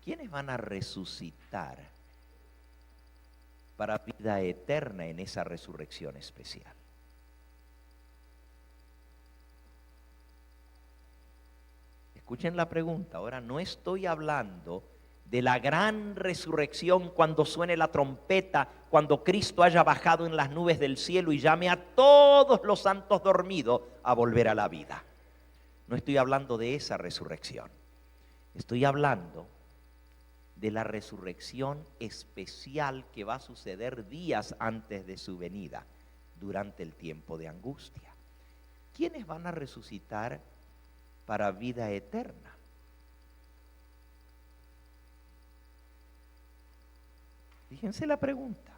¿quiénes van a resucitar para vida eterna en esa resurrección especial? Escuchen la pregunta. Ahora no estoy hablando de la gran resurrección cuando suene la trompeta, cuando Cristo haya bajado en las nubes del cielo y llame a todos los santos dormidos a volver a la vida. No estoy hablando de esa resurrección. Estoy hablando de la resurrección especial que va a suceder días antes de su venida, durante el tiempo de angustia. ¿Quiénes van a resucitar para vida eterna? Fíjense la pregunta.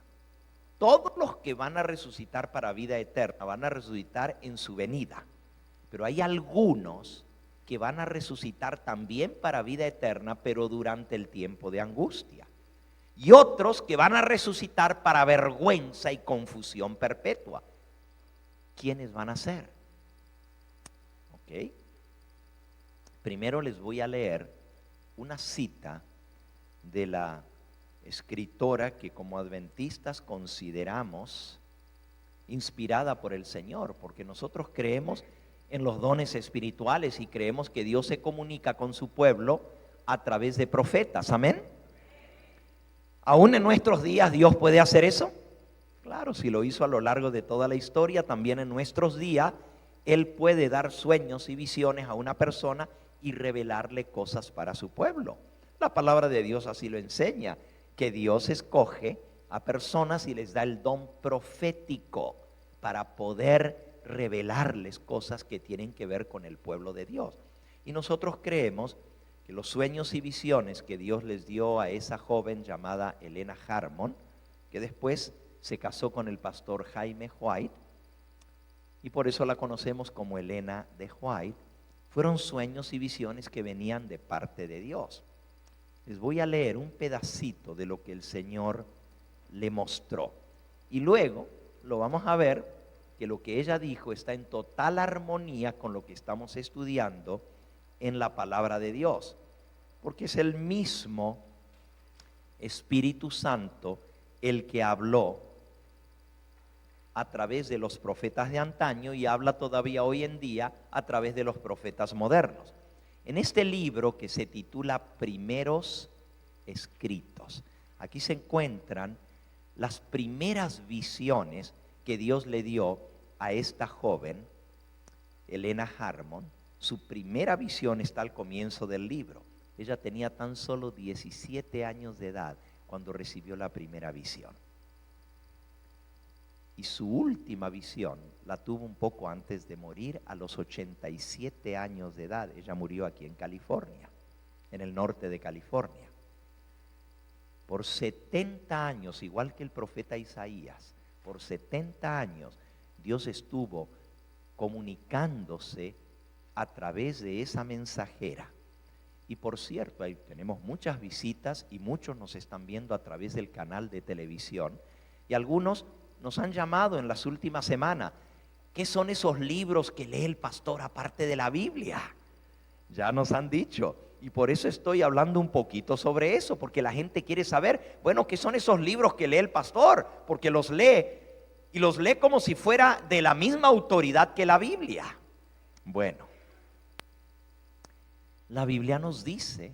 Todos los que van a resucitar para vida eterna van a resucitar en su venida, pero hay algunos que van a resucitar también para vida eterna, pero durante el tiempo de angustia. Y otros que van a resucitar para vergüenza y confusión perpetua. ¿Quiénes van a ser? ¿Ok? Primero les voy a leer una cita de la escritora que como adventistas consideramos inspirada por el Señor, porque nosotros creemos en los dones espirituales y creemos que Dios se comunica con su pueblo a través de profetas. Amén. ¿Aún en nuestros días Dios puede hacer eso? Claro, si lo hizo a lo largo de toda la historia, también en nuestros días Él puede dar sueños y visiones a una persona y revelarle cosas para su pueblo. La palabra de Dios así lo enseña, que Dios escoge a personas y les da el don profético para poder revelarles cosas que tienen que ver con el pueblo de Dios. Y nosotros creemos que los sueños y visiones que Dios les dio a esa joven llamada Elena Harmon, que después se casó con el pastor Jaime White, y por eso la conocemos como Elena de White, fueron sueños y visiones que venían de parte de Dios. Les voy a leer un pedacito de lo que el Señor le mostró. Y luego lo vamos a ver que lo que ella dijo está en total armonía con lo que estamos estudiando en la palabra de Dios. Porque es el mismo Espíritu Santo el que habló a través de los profetas de antaño y habla todavía hoy en día a través de los profetas modernos. En este libro que se titula Primeros Escritos, aquí se encuentran las primeras visiones que Dios le dio a esta joven, Elena Harmon. Su primera visión está al comienzo del libro. Ella tenía tan solo 17 años de edad cuando recibió la primera visión. Y su última visión la tuvo un poco antes de morir, a los 87 años de edad. Ella murió aquí en California, en el norte de California. Por 70 años, igual que el profeta Isaías, por 70 años Dios estuvo comunicándose a través de esa mensajera. Y por cierto, ahí tenemos muchas visitas y muchos nos están viendo a través del canal de televisión. Y algunos nos han llamado en las últimas semanas. ¿Qué son esos libros que lee el pastor aparte de la Biblia? Ya nos han dicho. Y por eso estoy hablando un poquito sobre eso, porque la gente quiere saber, bueno, ¿qué son esos libros que lee el pastor? Porque los lee, y los lee como si fuera de la misma autoridad que la Biblia. Bueno, la Biblia nos dice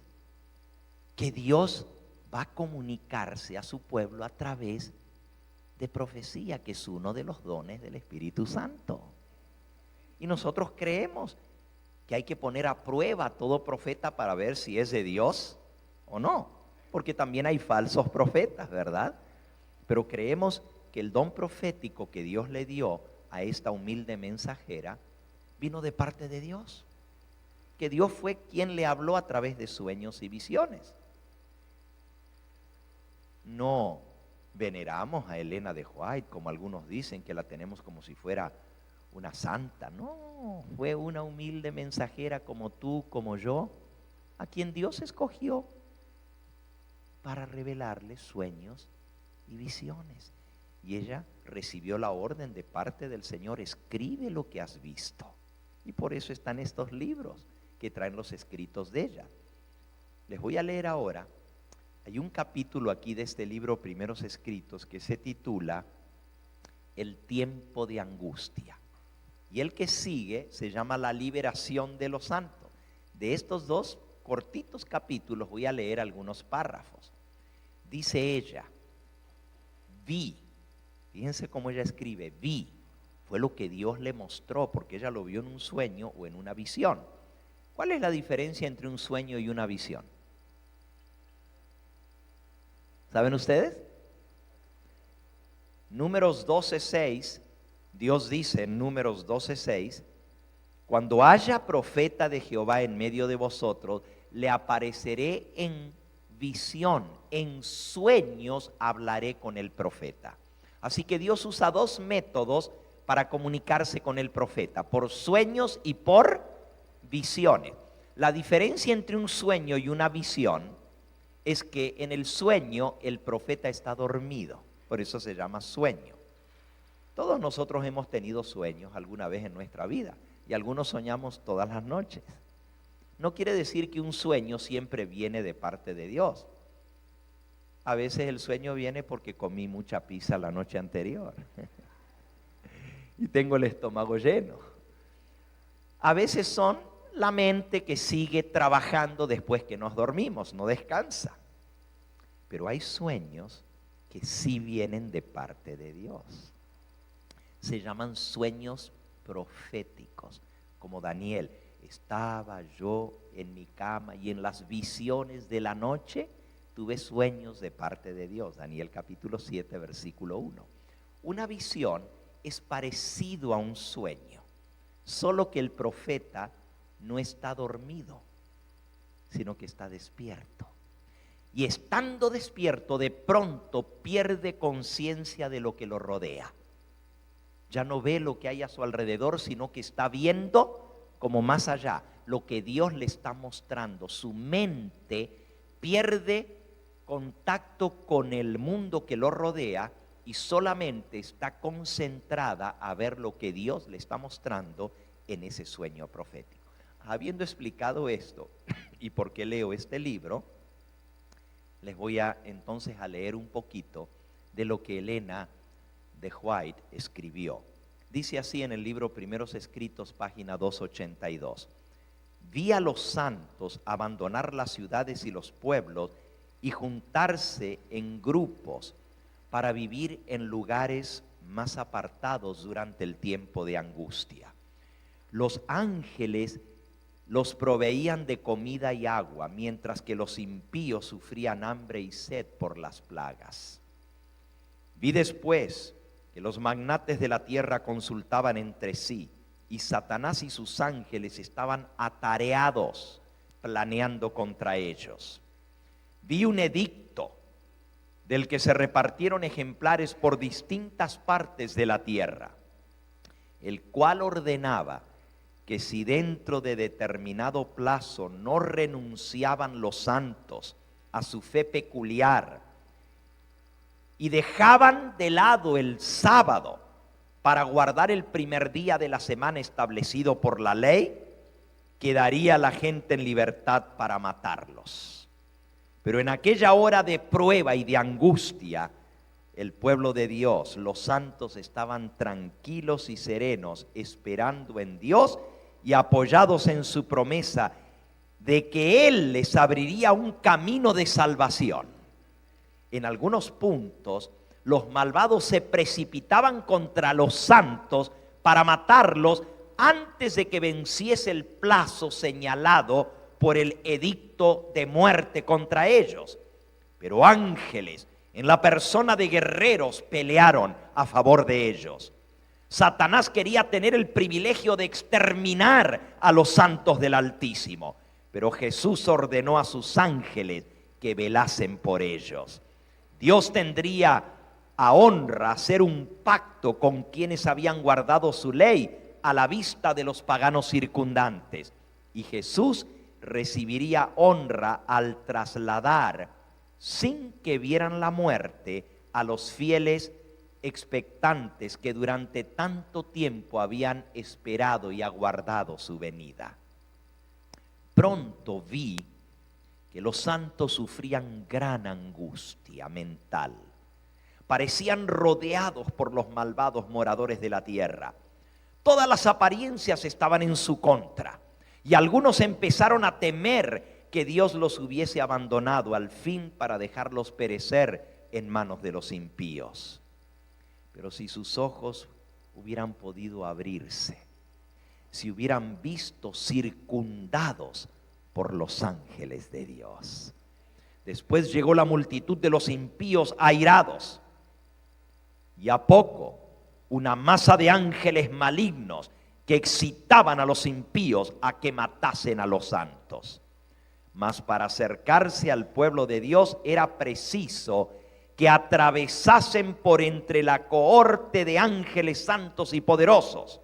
que Dios va a comunicarse a su pueblo a través de profecía, que es uno de los dones del Espíritu Santo. Y nosotros creemos que hay que poner a prueba a todo profeta para ver si es de Dios o no, porque también hay falsos profetas, ¿verdad? Pero creemos que el don profético que Dios le dio a esta humilde mensajera vino de parte de Dios, que Dios fue quien le habló a través de sueños y visiones. No veneramos a Elena de White, como algunos dicen, que la tenemos como si fuera una santa. No, fue una humilde mensajera como tú, como yo, a quien Dios escogió para revelarle sueños y visiones. Y ella recibió la orden de parte del Señor: escribe lo que has visto. Y por eso están estos libros que traen los escritos de ella. Les voy a leer ahora Hay un capítulo aquí de este libro, Primeros Escritos, que se titula El tiempo de angustia. Y el que sigue se llama La liberación de los santos. De estos dos cortitos capítulos voy a leer algunos párrafos. Dice ella, vi, fíjense cómo ella escribe, vi, fue lo que Dios le mostró, porque ella lo vio en un sueño o en una visión. ¿Cuál es la diferencia entre un sueño y una visión? ¿Saben ustedes? Números 12:6, Dios dice en Números 12:6, cuando haya profeta de Jehová en medio de vosotros, le apareceré en visión, en sueños hablaré con el profeta. Así que Dios usa dos métodos para comunicarse con el profeta, por sueños y por visiones. La diferencia entre un sueño y una visión es que en el sueño el profeta está dormido, por eso se llama sueño. Todos nosotros hemos tenido sueños alguna vez en nuestra vida y algunos soñamos todas las noches. No quiere decir que un sueño siempre viene de parte de Dios. A veces el sueño viene porque comí mucha pizza la noche anterior y tengo el estómago lleno. A veces son la mente que sigue trabajando después que nos dormimos, no descansa. Pero hay sueños que sí vienen de parte de Dios. Se llaman sueños proféticos, como Daniel. Estaba yo en mi cama y en las visiones de la noche tuve sueños de parte de Dios. Daniel capítulo 7, versículo 1. Una visión es parecido a un sueño, solo que el profeta no está dormido, sino que está despierto. Y estando despierto, de pronto pierde conciencia de lo que lo rodea. Ya no ve lo que hay a su alrededor, sino que está viendo como más allá, lo que Dios le está mostrando. Su mente pierde contacto con el mundo que lo rodea y solamente está concentrada a ver lo que Dios le está mostrando en ese sueño profético. Habiendo explicado esto y por qué leo este libro, les voy entonces a leer un poquito de lo que Elena de White escribió. Dice así en el libro Primeros Escritos, página 282. Vi a los santos abandonar las ciudades y los pueblos y juntarse en grupos para vivir en lugares más apartados durante el tiempo de angustia. Los ángeles los proveían de comida y agua, mientras que los impíos sufrían hambre y sed por las plagas. Vi después que los magnates de la tierra consultaban entre sí, y Satanás y sus ángeles estaban atareados, planeando contra ellos. Vi un edicto del que se repartieron ejemplares por distintas partes de la tierra, el cual ordenaba que si dentro de determinado plazo no renunciaban los santos a su fe peculiar y dejaban de lado el sábado para guardar el primer día de la semana establecido por la ley, quedaría la gente en libertad para matarlos. Pero en aquella hora de prueba y de angustia, el pueblo de Dios, los santos, estaban tranquilos y serenos, esperando en Dios y apoyados en su promesa de que Él les abriría un camino de salvación. En algunos puntos, los malvados se precipitaban contra los santos para matarlos antes de que venciese el plazo señalado por el edicto de muerte contra ellos. Pero ángeles, en la persona de guerreros, pelearon a favor de ellos. Satanás quería tener el privilegio de exterminar a los santos del Altísimo, pero Jesús ordenó a sus ángeles que velasen por ellos. Dios tendría a honra hacer un pacto con quienes habían guardado su ley a la vista de los paganos circundantes, y Jesús recibiría honra al trasladar sin que vieran la muerte a los fieles expectantes que durante tanto tiempo habían esperado y aguardado su venida. Pronto vi que los santos sufrían gran angustia mental. Parecían rodeados por los malvados moradores de la tierra. Todas las apariencias estaban en su contra, y algunos empezaron a temer que Dios los hubiese abandonado al fin para dejarlos perecer en manos de los impíos. Pero si sus ojos hubieran podido abrirse, si hubieran visto circundados por los ángeles de Dios. Después llegó la multitud de los impíos airados, y a poco una masa de ángeles malignos que excitaban a los impíos a que matasen a los santos. Mas para acercarse al pueblo de Dios era preciso que atravesasen por entre la cohorte de ángeles santos y poderosos,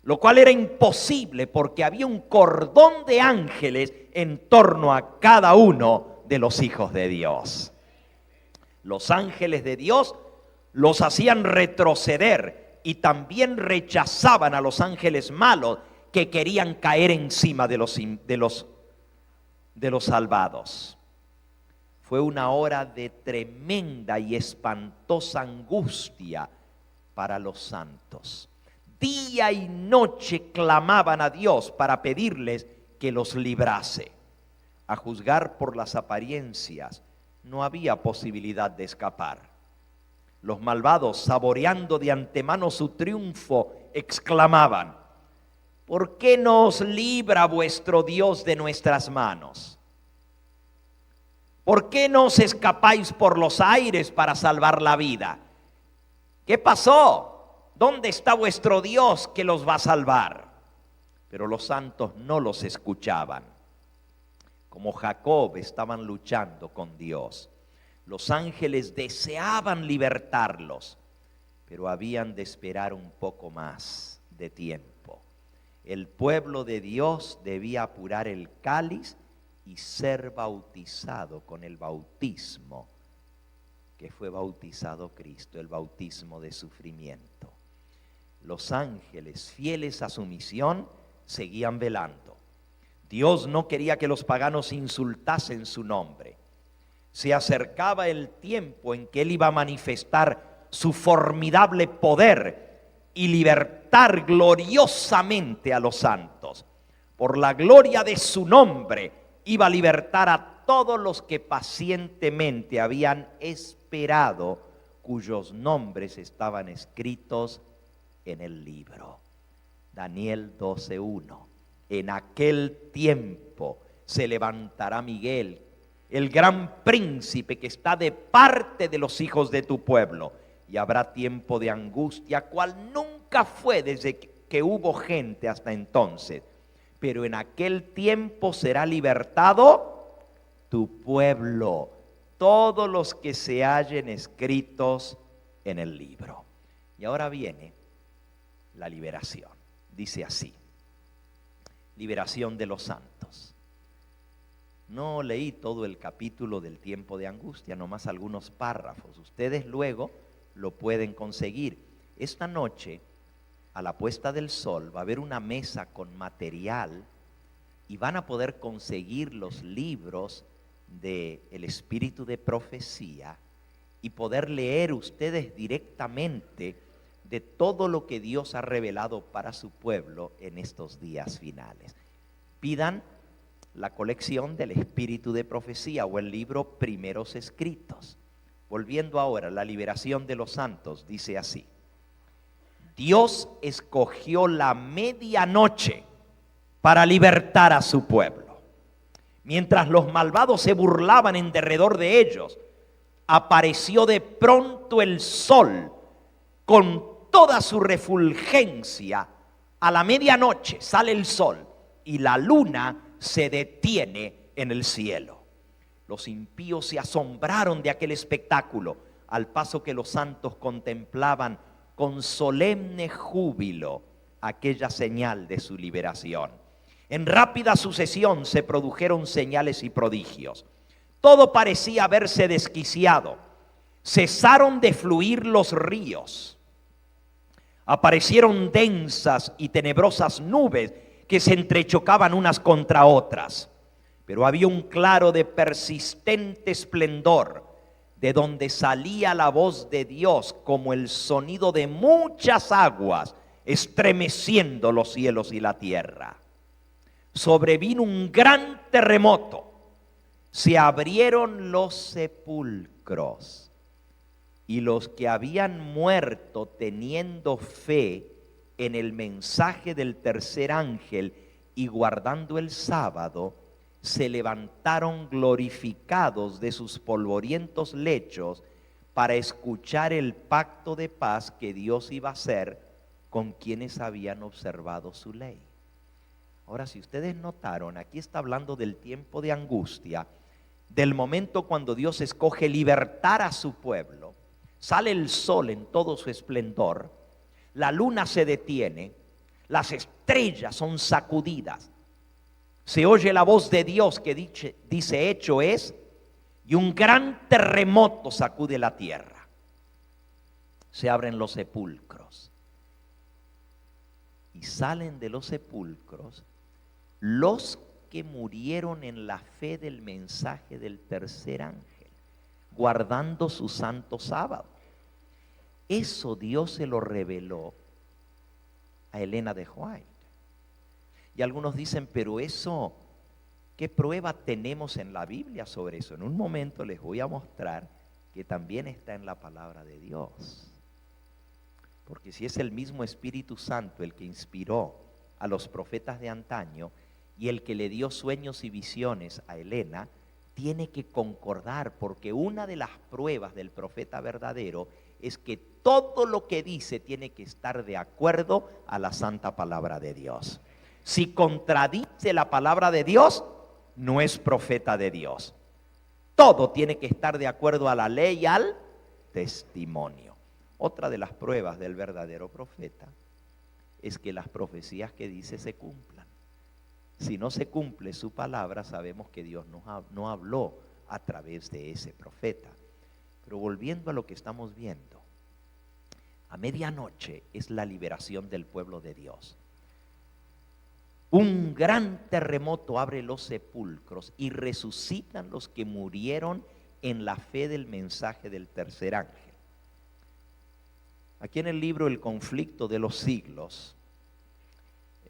lo cual era imposible porque había un cordón de ángeles en torno a cada uno de los hijos de Dios. Los ángeles de Dios los hacían retroceder y también rechazaban a los ángeles malos que querían caer encima de los salvados. Fue una hora de tremenda y espantosa angustia para los santos. Día y noche clamaban a Dios para pedirles que los librase. A juzgar por las apariencias, no había posibilidad de escapar. Los malvados, saboreando de antemano su triunfo, exclamaban: ¿por qué no os libra vuestro Dios de nuestras manos? ¿Por qué no os escapáis por los aires para salvar la vida? ¿Qué pasó? ¿Dónde está vuestro Dios que los va a salvar? Pero los santos no los escuchaban. Como Jacob, estaban luchando con Dios. Los ángeles deseaban libertarlos, pero habían de esperar un poco más de tiempo. El pueblo de Dios debía apurar el cáliz y ser bautizado con el bautismo que fue bautizado Cristo, el bautismo de sufrimiento. Los ángeles, fieles a su misión, seguían velando. Dios no quería que los paganos insultasen su nombre. Se acercaba el tiempo en que Él iba a manifestar su formidable poder y libertar gloriosamente a los santos. Por la gloria de su nombre, iba a libertar a todos los que pacientemente habían esperado, cuyos nombres estaban escritos en el libro. Daniel 12:1. En aquel tiempo se levantará Miguel, el gran príncipe que está de parte de los hijos de tu pueblo, y habrá tiempo de angustia, cual nunca fue desde que hubo gente hasta entonces. Pero en aquel tiempo será libertado tu pueblo, todos los que se hallen escritos en el libro. Y ahora viene la liberación. Dice así: liberación de los santos. No leí todo el capítulo del tiempo de angustia, nomás algunos párrafos. Ustedes luego lo pueden conseguir. Esta noche, a la puesta del sol, va a haber una mesa con material y van a poder conseguir los libros del espíritu de profecía y poder leer ustedes directamente de todo lo que Dios ha revelado para su pueblo en estos días finales. Pidan la colección del espíritu de profecía o el libro Primeros Escritos. Volviendo ahora a la liberación de los santos, dice así: Dios escogió la medianoche para libertar a su pueblo. Mientras los malvados se burlaban en derredor de ellos, apareció de pronto el sol con toda su refulgencia. A la medianoche sale el sol y la luna se detiene en el cielo. Los impíos se asombraron de aquel espectáculo, al paso que los santos contemplaban con solemne júbilo aquella señal de su liberación. En rápida sucesión se produjeron señales y prodigios. Todo parecía haberse desquiciado. Cesaron de fluir los ríos. Aparecieron densas y tenebrosas nubes que se entrechocaban unas contra otras. pero había un claro de persistente esplendor, de donde salía la voz de Dios como el sonido de muchas aguas, estremeciendo los cielos y la tierra. Sobrevino un gran terremoto, se abrieron los sepulcros, y los que habían muerto teniendo fe en el mensaje del tercer ángel y guardando el sábado, se levantaron glorificados de sus polvorientos lechos para escuchar el pacto de paz que Dios iba a hacer con quienes habían observado su ley. Ahora, si ustedes notaron, aquí está hablando del tiempo de angustia, del momento cuando Dios escoge libertar a su pueblo. Sale el sol en todo su esplendor, la luna se detiene, las estrellas son sacudidas, se oye la voz de Dios que dice hecho es, y un gran terremoto sacude la tierra. Se abren los sepulcros y salen de los sepulcros los que murieron en la fe del mensaje del tercer ángel, guardando su santo sábado. Eso Dios se lo reveló a Elena de White. Y algunos dicen, pero eso, ¿qué prueba tenemos en la Biblia sobre eso? En un momento les voy a mostrar que también está en la palabra de Dios. Porque si es el mismo Espíritu Santo el que inspiró a los profetas de antaño y el que le dio sueños y visiones a Elena, tiene que concordar, porque una de las pruebas del profeta verdadero es que todo lo que dice tiene que estar de acuerdo a la santa palabra de Dios. Si contradice la palabra de Dios, no es profeta de Dios. Todo tiene que estar de acuerdo a la ley y al testimonio. Otra de las pruebas del verdadero profeta es que las profecías que dice se cumplan. Si no se cumple su palabra, sabemos que Dios no habló a través de ese profeta. Pero volviendo a lo que estamos viendo, a medianoche es la liberación del pueblo de Dios. Un gran terremoto abre los sepulcros y resucitan los que murieron en la fe del mensaje del tercer ángel. Aquí en el libro El conflicto de los siglos,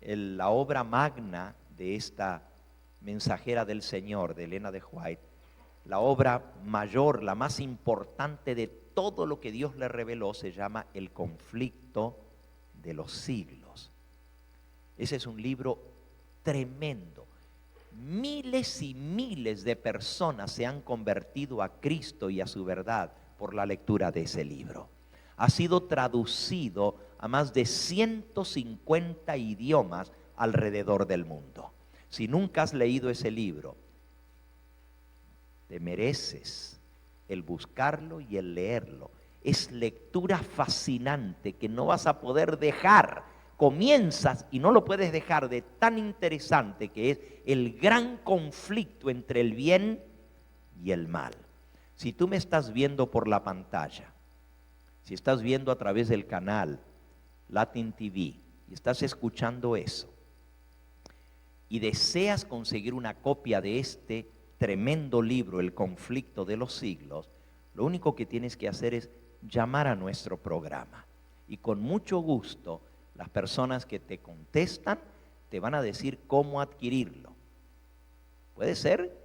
la obra magna de esta mensajera del Señor, de Elena de White, la obra mayor, la más importante de todo lo que Dios le reveló, se llama El conflicto de los siglos. Ese es un libro tremendo. Miles y miles de personas se han convertido a Cristo y a su verdad por la lectura de ese libro. Ha sido traducido a más de 150 idiomas alrededor del mundo. Si nunca has leído ese libro, te mereces el buscarlo y el leerlo. Es lectura fascinante que no vas a poder dejar. Comienzas y no lo puedes dejar de tan interesante que es el gran conflicto entre el bien y el mal. Si tú me estás viendo por la pantalla, si estás viendo a través del canal Latin TV y estás escuchando eso y deseas conseguir una copia de este tremendo libro, El conflicto de los siglos, lo único que tienes que hacer es llamar a nuestro programa y con mucho gusto las personas que te contestan te van a decir cómo adquirirlo. Puede ser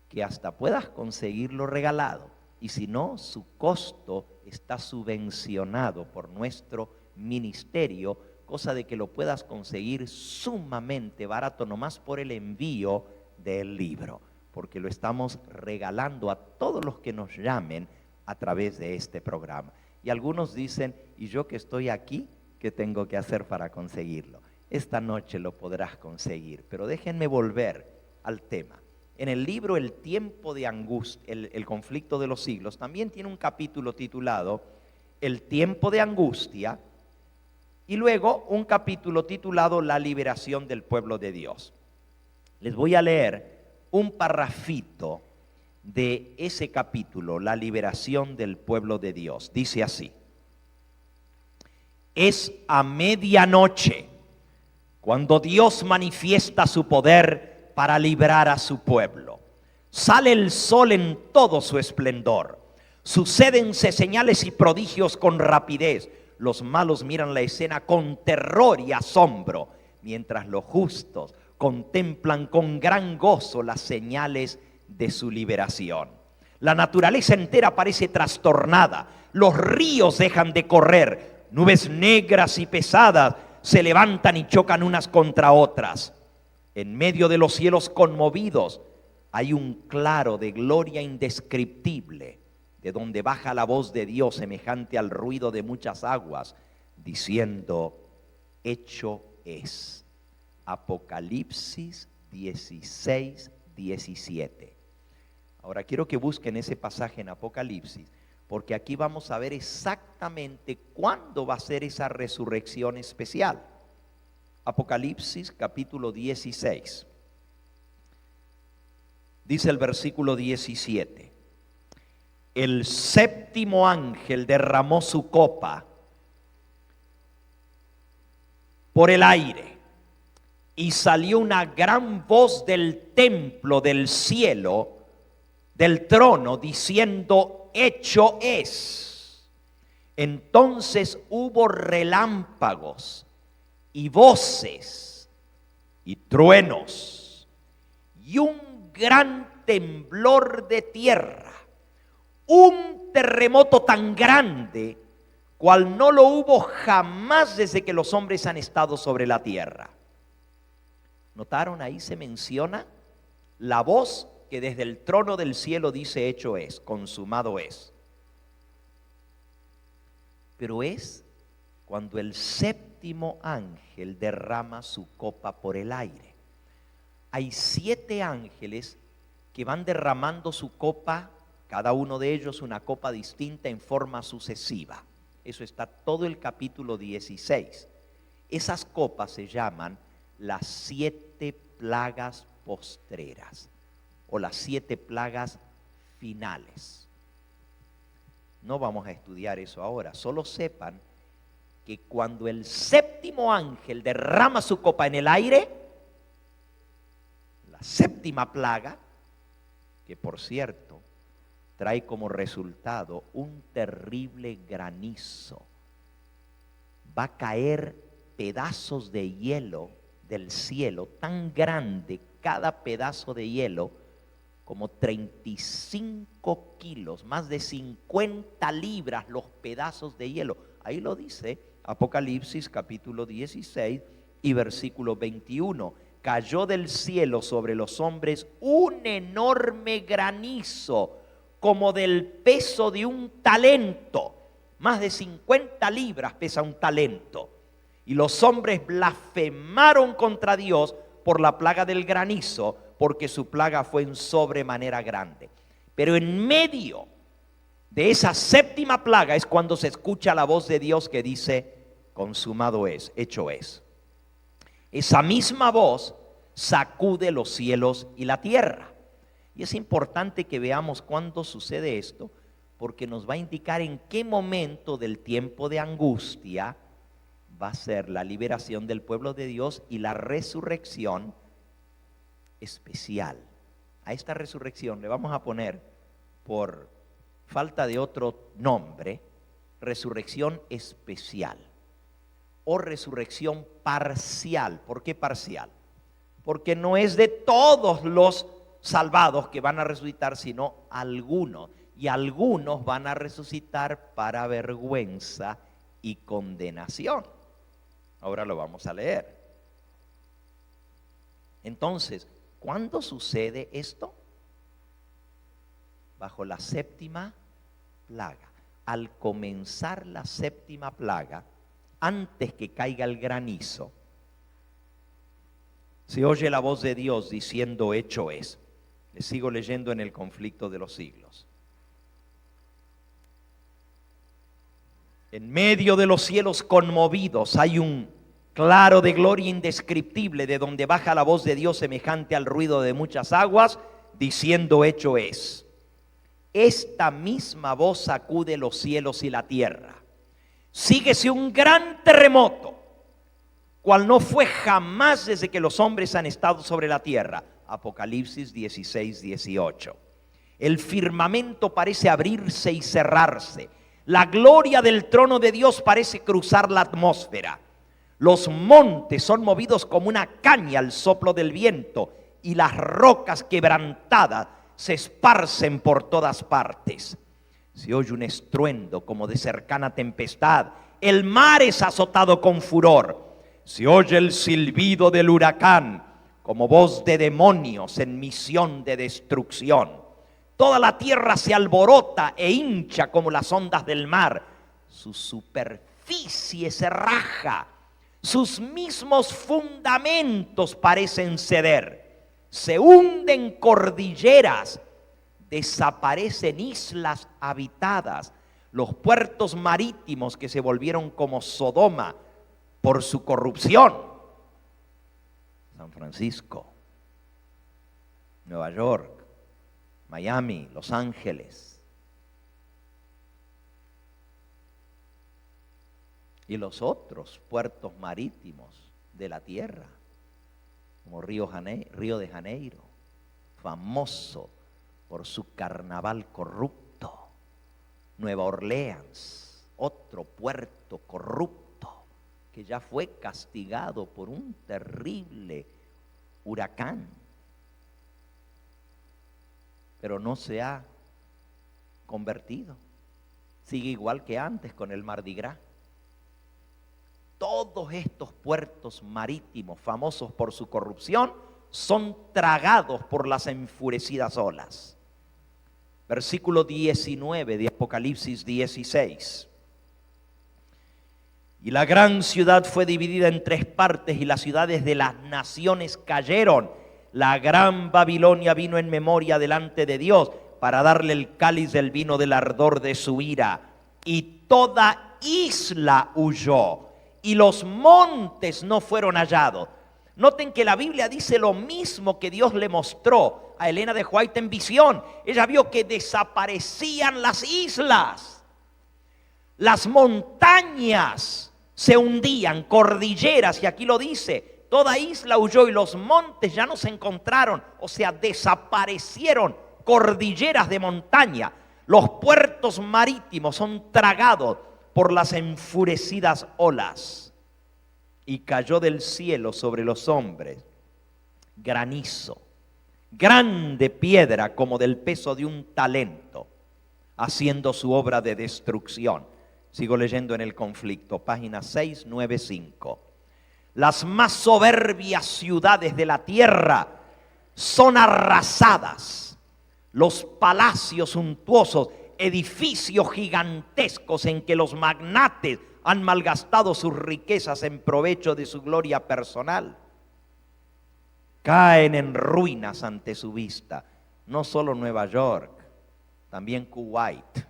que hasta puedas conseguirlo regalado, y si no, su costo está subvencionado por nuestro ministerio, cosa de que lo puedas conseguir sumamente barato nomás por el envío del libro, porque lo estamos regalando a todos los que nos llamen a través de este programa. Y algunos dicen, ¿y yo que estoy aquí, qué tengo que hacer para conseguirlo? Esta noche lo podrás conseguir, pero déjenme volver al tema. En el libro El tiempo de angustia, el conflicto de los siglos, también tiene un capítulo titulado El tiempo de angustia, y luego un capítulo titulado La liberación del pueblo de Dios. Les voy a leer un parrafito de ese capítulo, La liberación del pueblo de Dios. Dice así: es a medianoche cuando Dios manifiesta su poder para librar a su pueblo. Sale el sol en todo su esplendor. Sucédense señales y prodigios con rapidez. Los malos miran la escena con terror y asombro, mientras los justos contemplan con gran gozo las señales de su liberación. La naturaleza entera parece trastornada. Los ríos dejan de correr. Nubes negras y pesadas se levantan y chocan unas contra otras. En medio de los cielos conmovidos hay un claro de gloria indescriptible, de donde baja la voz de Dios semejante al ruido de muchas aguas, diciendo: hecho es. Apocalipsis 16, 17. Ahora quiero que busquen ese pasaje en Apocalipsis, porque aquí vamos a ver exactamente cuándo va a ser esa resurrección especial. Apocalipsis capítulo 16. Dice el versículo 17: el séptimo ángel derramó su copa por el aire, y salió una gran voz del templo del cielo, del trono, diciendo: hecho es. Entonces hubo relámpagos y voces y truenos y un gran temblor de tierra, un terremoto tan grande cual no lo hubo jamás desde que los hombres han estado sobre la tierra. ¿Notaron? Ahí se menciona la voz que desde el trono del cielo dice: hecho es, consumado es. Pero es cuando el séptimo ángel derrama su copa por el aire. Hay 7 ángeles que van derramando su copa, cada uno de ellos una copa distinta en forma sucesiva. Eso está todo el capítulo 16. Esas copas se llaman las 7 plagas postreras o las 7 plagas finales. No vamos a estudiar eso ahora, solo sepan que cuando el séptimo ángel derrama su copa en el aire, la séptima plaga, que por cierto trae como resultado un terrible granizo, va a caer pedazos de hielo del cielo, tan grande cada pedazo de hielo como 35 kilos, más de 50 libras los pedazos de hielo. Ahí lo dice Apocalipsis capítulo 16 y versículo 21. Cayó del cielo sobre los hombres un enorme granizo, como del peso de un talento. Más de 50 libras pesa un talento. Y los hombres blasfemaron contra Dios por la plaga del granizo, porque su plaga fue en sobremanera grande. Pero en medio de esa séptima plaga es cuando se escucha la voz de Dios que dice: consumado es, hecho es. Esa misma voz sacude los cielos y la tierra. Y es importante que veamos cuándo sucede esto, porque nos va a indicar en qué momento del tiempo de angustia va a ser la liberación del pueblo de Dios y la resurrección especial. A esta resurrección le vamos a poner, por falta de otro nombre, resurrección especial o resurrección parcial. ¿Por qué parcial? Porque no es de todos los salvados que van a resucitar, sino algunos. Y algunos van a resucitar para vergüenza y condenación. Ahora lo vamos a leer. Entonces, ¿cuándo sucede esto? Bajo la séptima plaga. Al comenzar la séptima plaga, antes que caiga el granizo, se oye la voz de Dios diciendo: hecho es. Les sigo leyendo en el conflicto de los siglos. En medio de los cielos conmovidos hay un claro de gloria indescriptible, de donde baja la voz de Dios semejante al ruido de muchas aguas, diciendo: hecho es. Esta misma voz sacude los cielos y la tierra. Síguese un gran terremoto, cual no fue jamás desde que los hombres han estado sobre la tierra. Apocalipsis 16, 18. El firmamento parece abrirse y cerrarse. La gloria del trono de Dios parece cruzar la atmósfera. Los montes son movidos como una caña al soplo del viento y las rocas quebrantadas se esparcen por todas partes. Se oye un estruendo como de cercana tempestad. El mar es azotado con furor. Se oye el silbido del huracán como voz de demonios en misión de destrucción. Toda la tierra se alborota e hincha como las ondas del mar. Su superficie se raja. Sus mismos fundamentos parecen ceder. Se hunden cordilleras. Desaparecen islas habitadas. Los puertos marítimos que se volvieron como Sodoma por su corrupción. San Francisco, Nueva York, Miami, Los Ángeles y los otros puertos marítimos de la tierra, como Río de Janeiro, famoso por su carnaval corrupto. Nueva Orleans, otro puerto corrupto que ya fue castigado por un terrible huracán, pero no se ha convertido. Sigue igual que antes con el Mardi Gras. Todos estos puertos marítimos famosos por su corrupción son tragados por las enfurecidas olas. Versículo 19 de Apocalipsis 16. Y la gran ciudad fue dividida en 3 partes y las ciudades de las naciones cayeron. La gran Babilonia vino en memoria delante de Dios para darle el cáliz del vino del ardor de su ira. Y toda isla huyó y los montes no fueron hallados. Noten que la Biblia dice lo mismo que Dios le mostró a Elena de White en visión. Ella vio que desaparecían las islas. Las montañas se hundían, cordilleras, y aquí lo dice, toda isla huyó y los montes ya no se encontraron, o sea, desaparecieron cordilleras de montaña. Los puertos marítimos son tragados por las enfurecidas olas. Y cayó del cielo sobre los hombres granizo, grande piedra como del peso de un talento, haciendo su obra de destrucción. Sigo leyendo en el conflicto, página 695. Las más soberbias ciudades de la tierra son arrasadas. Los palacios suntuosos, edificios gigantescos en que los magnates han malgastado sus riquezas en provecho de su gloria personal, caen en ruinas ante su vista. No solo Nueva York, también Kuwait.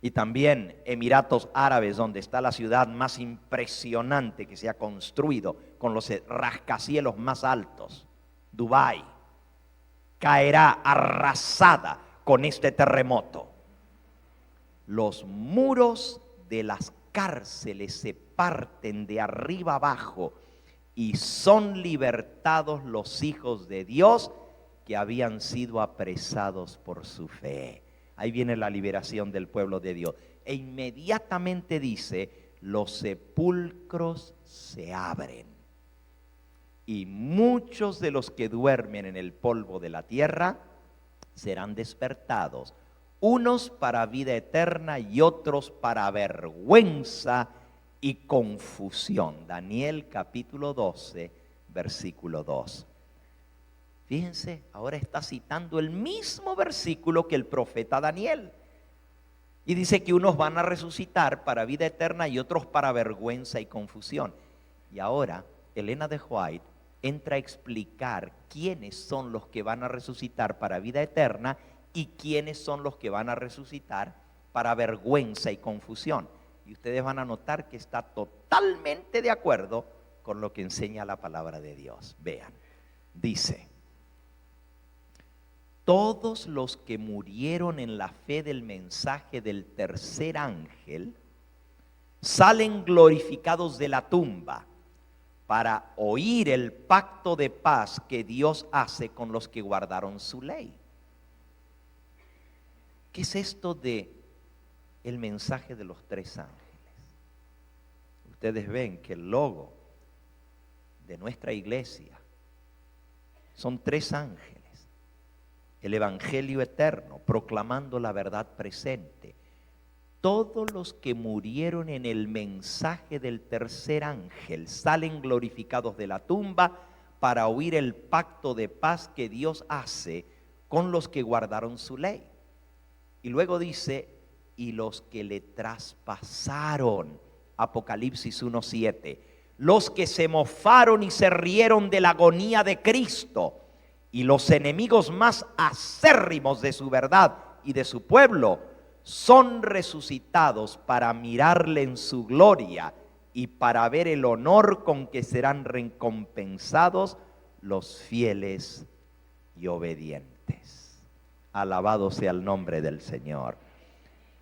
Y también Emiratos Árabes, donde está la ciudad más impresionante que se ha construido, con los rascacielos más altos. Dubái caerá arrasada con este terremoto. Los muros de las cárceles se parten de arriba abajo y son libertados los hijos de Dios que habían sido apresados por su fe. Ahí viene la liberación del pueblo de Dios. E inmediatamente dice, los sepulcros se abren. Y muchos de los que duermen en el polvo de la tierra serán despertados. Unos para vida eterna y otros para vergüenza y confusión. Daniel capítulo 12, versículo 2. Fíjense, ahora está citando el mismo versículo que el profeta Daniel. Y dice que unos van a resucitar para vida eterna y otros para vergüenza y confusión. Y ahora Elena de White entra a explicar quiénes son los que van a resucitar para vida eterna y quiénes son los que van a resucitar para vergüenza y confusión. Y ustedes van a notar que está totalmente de acuerdo con lo que enseña la palabra de Dios. Vean, dice: todos los que murieron en la fe del mensaje del tercer ángel salen glorificados de la tumba para oír el pacto de paz que Dios hace con los que guardaron su ley. ¿Qué es esto de el mensaje de los tres ángeles? Ustedes ven que el logo de nuestra iglesia son tres ángeles. El evangelio eterno, proclamando la verdad presente. Todos los que murieron en el mensaje del tercer ángel salen glorificados de la tumba para oír el pacto de paz que Dios hace con los que guardaron su ley. Y luego dice, y los que le traspasaron, Apocalipsis 1:7, los que se mofaron y se rieron de la agonía de Cristo, y los enemigos más acérrimos de su verdad y de su pueblo, son resucitados para mirarle en su gloria y para ver el honor con que serán recompensados los fieles y obedientes. Alabado sea el nombre del Señor.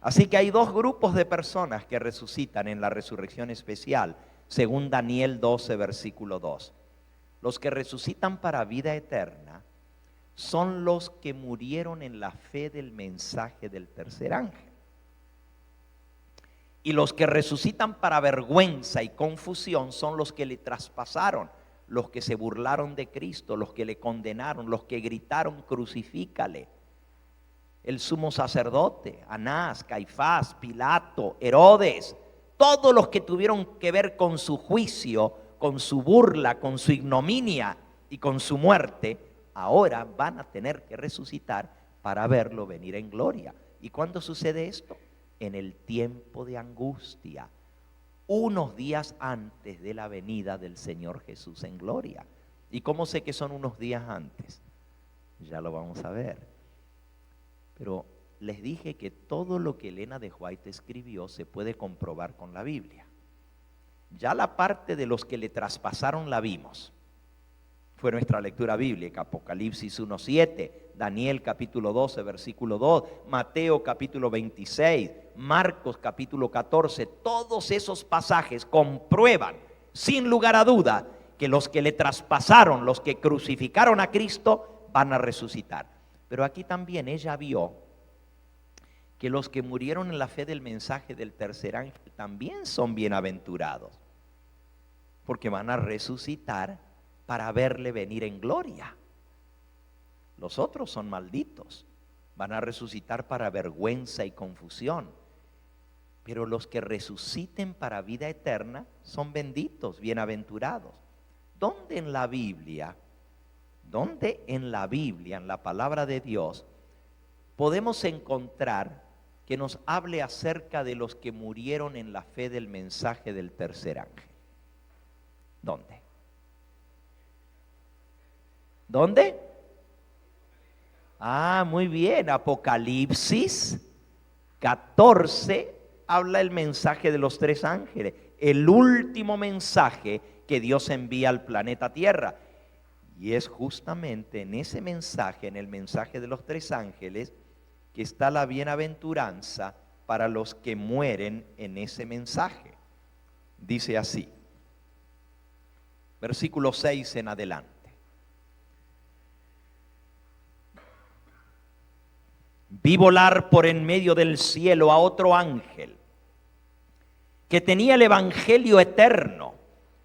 Así que hay dos grupos de personas que resucitan en la resurrección especial, según Daniel 12, versículo 2. Los que resucitan para vida eterna son los que murieron en la fe del mensaje del tercer ángel. Y los que resucitan para vergüenza y confusión son los que le traspasaron, los que se burlaron de Cristo, los que le condenaron, los que gritaron crucifícale. El sumo sacerdote, Anás, Caifás, Pilato, Herodes, todos los que tuvieron que ver con su juicio, con su burla, con su ignominia y con su muerte, ahora van a tener que resucitar para verlo venir en gloria. ¿Y cuándo sucede esto? En el tiempo de angustia, unos días antes de la venida del Señor Jesús en gloria. ¿Y cómo sé que son unos días antes? Ya lo vamos a ver. Pero les dije que todo lo que Elena de White escribió se puede comprobar con la Biblia. Ya la parte de los que le traspasaron la vimos. Fue nuestra lectura bíblica, Apocalipsis 1:7, Daniel capítulo 12, versículo 2, Mateo capítulo 26, Marcos capítulo 14. Todos esos pasajes comprueban, sin lugar a duda, que los que le traspasaron, los que crucificaron a Cristo, van a resucitar. Pero aquí también ella vio que los que murieron en la fe del mensaje del tercer ángel también son bienaventurados, porque van a resucitar para verle venir en gloria. Los otros son malditos, van a resucitar para vergüenza y confusión. Pero los que resuciten para vida eterna son benditos, bienaventurados. ¿Dónde en la Biblia, en la palabra de Dios, podemos encontrar que nos hable acerca de los que murieron en la fe del mensaje del tercer ángel? ¿Dónde? ¿Dónde? Muy bien, Apocalipsis 14 habla el mensaje de los tres ángeles, el último mensaje que Dios envía al planeta Tierra. Y es justamente en ese mensaje, en el mensaje de los tres ángeles, que está la bienaventuranza para los que mueren en ese mensaje. Dice así, versículo 6 en adelante. Vi volar por en medio del cielo a otro ángel que tenía el evangelio eterno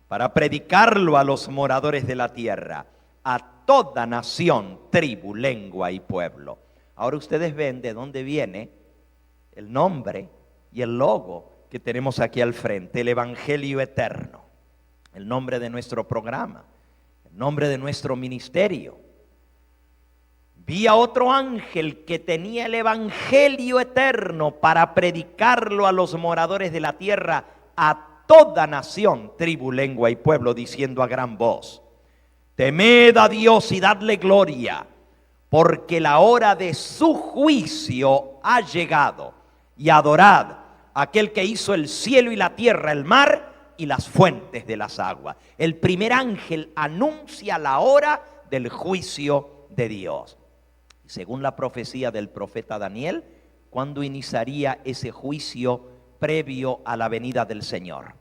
para predicarlo a los moradores de la tierra, a toda nación, tribu, lengua y pueblo. Ahora ustedes ven de dónde viene el nombre y el logo que tenemos aquí al frente, el evangelio eterno, el nombre de nuestro programa, el nombre de nuestro ministerio. Vi a otro ángel que tenía el evangelio eterno para predicarlo a los moradores de la tierra, a toda nación, tribu, lengua y pueblo, diciendo a gran voz: temed a Dios y dadle gloria, porque la hora de su juicio ha llegado, y adorad a aquel que hizo el cielo y la tierra, el mar y las fuentes de las aguas. El primer ángel anuncia la hora del juicio de Dios. Según la profecía del profeta Daniel, ¿cuándo iniciaría ese juicio previo a la venida del Señor?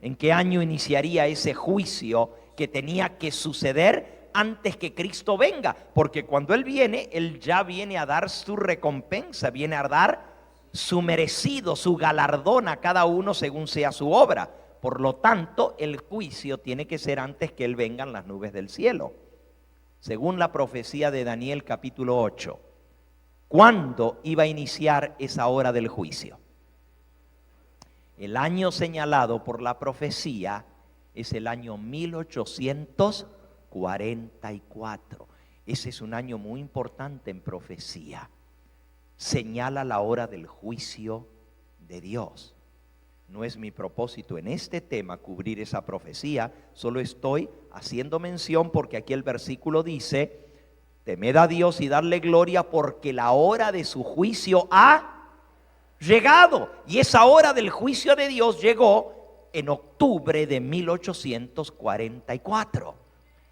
¿En qué año iniciaría ese juicio que tenía que suceder antes que Cristo venga? Porque cuando Él viene, Él ya viene a dar su recompensa, viene a dar su merecido, su galardón a cada uno según sea su obra. Por lo tanto, el juicio tiene que ser antes que Él venga en las nubes del cielo. Según la profecía de Daniel capítulo 8, ¿cuándo iba a iniciar esa hora del juicio? El año señalado por la profecía es el año 1844. Ese es un año muy importante en profecía. Señala la hora del juicio de Dios. No es mi propósito en este tema cubrir esa profecía, solo estoy haciendo mención porque aquí el versículo dice: temed a Dios y darle gloria porque la hora de su juicio ha llegado. Y esa hora del juicio de Dios llegó en octubre de 1844.